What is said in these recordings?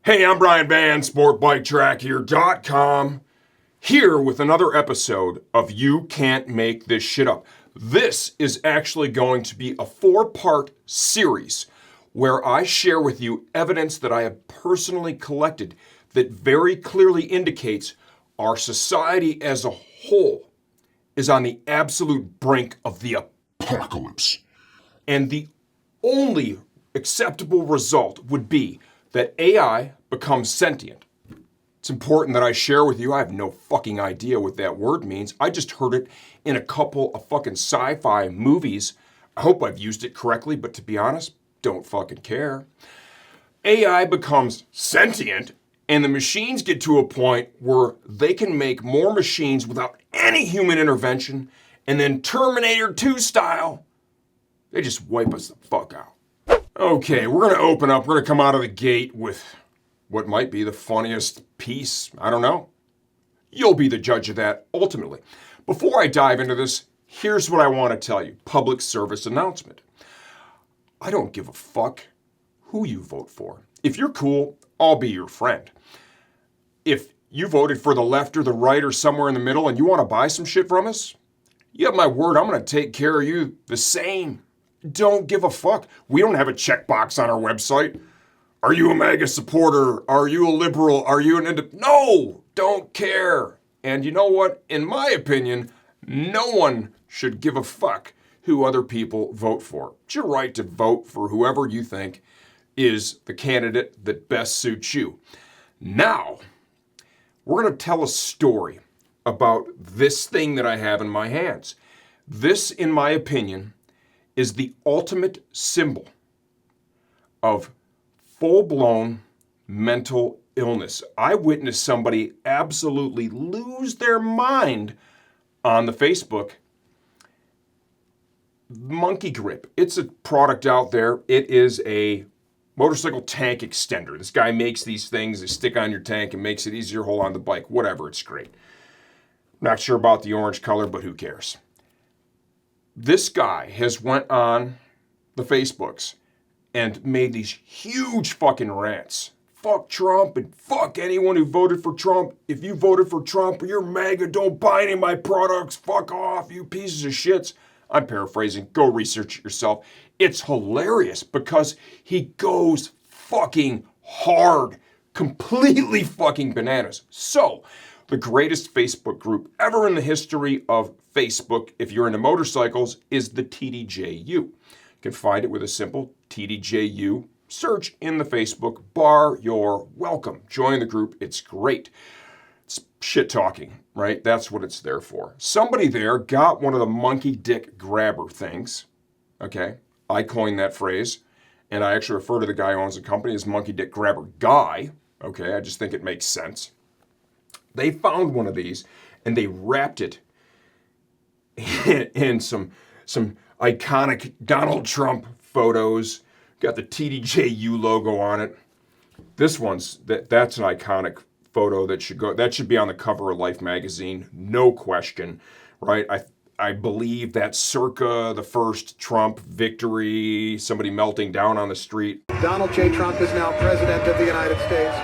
Hey, I'm Brian Van, SportBikeTrackHere.com, here with another episode of You Can't Make This Shit Up. This is actually going to be a 4-part series where I share with you evidence that I have personally collected that very clearly indicates our society as a whole is on the absolute brink of the apocalypse. And the only acceptable result would be that AI becomes sentient. It's important that I share with you. I have no fucking idea what that word means. I just heard it in a couple of fucking sci-fi movies. I hope I've used it correctly, but to be honest, don't fucking care. AI becomes sentient, and the machines get to a point where they can make more machines without any human intervention, and then Terminator 2 style, they just wipe us the fuck out. Okay, we're gonna open up, we're gonna come out of the gate with what might be the funniest piece, I don't know. You'll be the judge of that ultimately. Before I dive into this, here's what I want to tell you. Public service announcement. I don't give a fuck who you vote for. If you're cool, I'll be your friend. If you voted for the left or the right or somewhere in the middle and you want to buy some shit from us, you have my word, I'm gonna take care of you the same. Don't give a fuck. We don't have a checkbox on our website. Are you a MAGA supporter? Are you a liberal? Are you an independent? No, don't care. And you know what? In my opinion, no one should give a fuck who other people vote for. It's your right to vote for whoever you think is the candidate that best suits you. Now, we're going to tell a story about this thing that I have in my hands. This, in my opinion, is the ultimate symbol of full-blown mental illness. I witnessed somebody absolutely lose their mind on the Facebook. Monkey Grip. It's a product out there. It is a motorcycle tank extender. This guy makes these things that stick on your tank and makes it easier to hold on the bike. Whatever, it's great. Not sure about the orange color, but who cares? This guy has went on the Facebooks and made these huge fucking rants. Fuck Trump and fuck anyone who voted for Trump. If you voted for Trump or you're MAGA, don't buy any of my products. Fuck off, you pieces of shits. I'm paraphrasing. Go research it yourself. It's hilarious because he goes fucking hard. Completely fucking bananas. So, the greatest Facebook group ever in the history of Facebook, if you're into motorcycles, is the TDJU. You can find it with a simple TDJU search in the Facebook bar. You're welcome. Join the group. It's great. It's shit talking, right? That's what it's there for. Somebody there got one of the monkey dick grabber things. Okay. I coined that phrase. And I actually refer to the guy who owns the company as monkey dick grabber guy. Okay. I just think it makes sense. They found one of these and they wrapped it in some iconic Donald Trump photos. Got the TDJU logo on it. This one's that's an iconic photo that should be on the cover of Life magazine, no question, right? I believe that's circa the first Trump victory, somebody melting down on the street. Donald J. Trump is now president of the United States.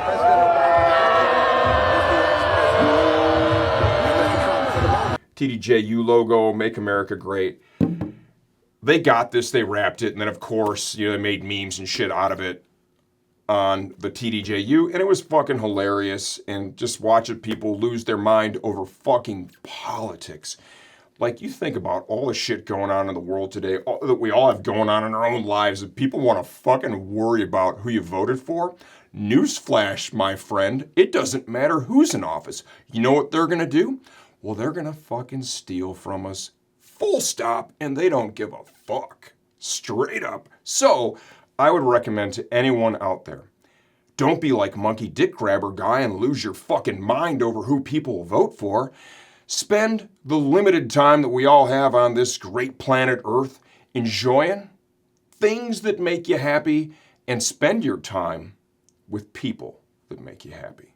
TDJU logo, Make America Great. They got this, they wrapped it, and then of course, they made memes and shit out of it on the TDJU, and it was fucking hilarious, and just watching people lose their mind over fucking politics. Like, you think about all the shit going on in the world today, that we all have going on in our own lives, that people want to fucking worry about who you voted for. Newsflash, my friend, it doesn't matter who's in office. You know what they're gonna do? Well, they're gonna fucking steal from us. Full stop, and they don't give a fuck. Straight up. So, I would recommend to anyone out there, don't be like monkey dick grabber guy and lose your fucking mind over who people will vote for. Spend the limited time that we all have on this great planet Earth enjoying things that make you happy, and spend your time with people that make you happy.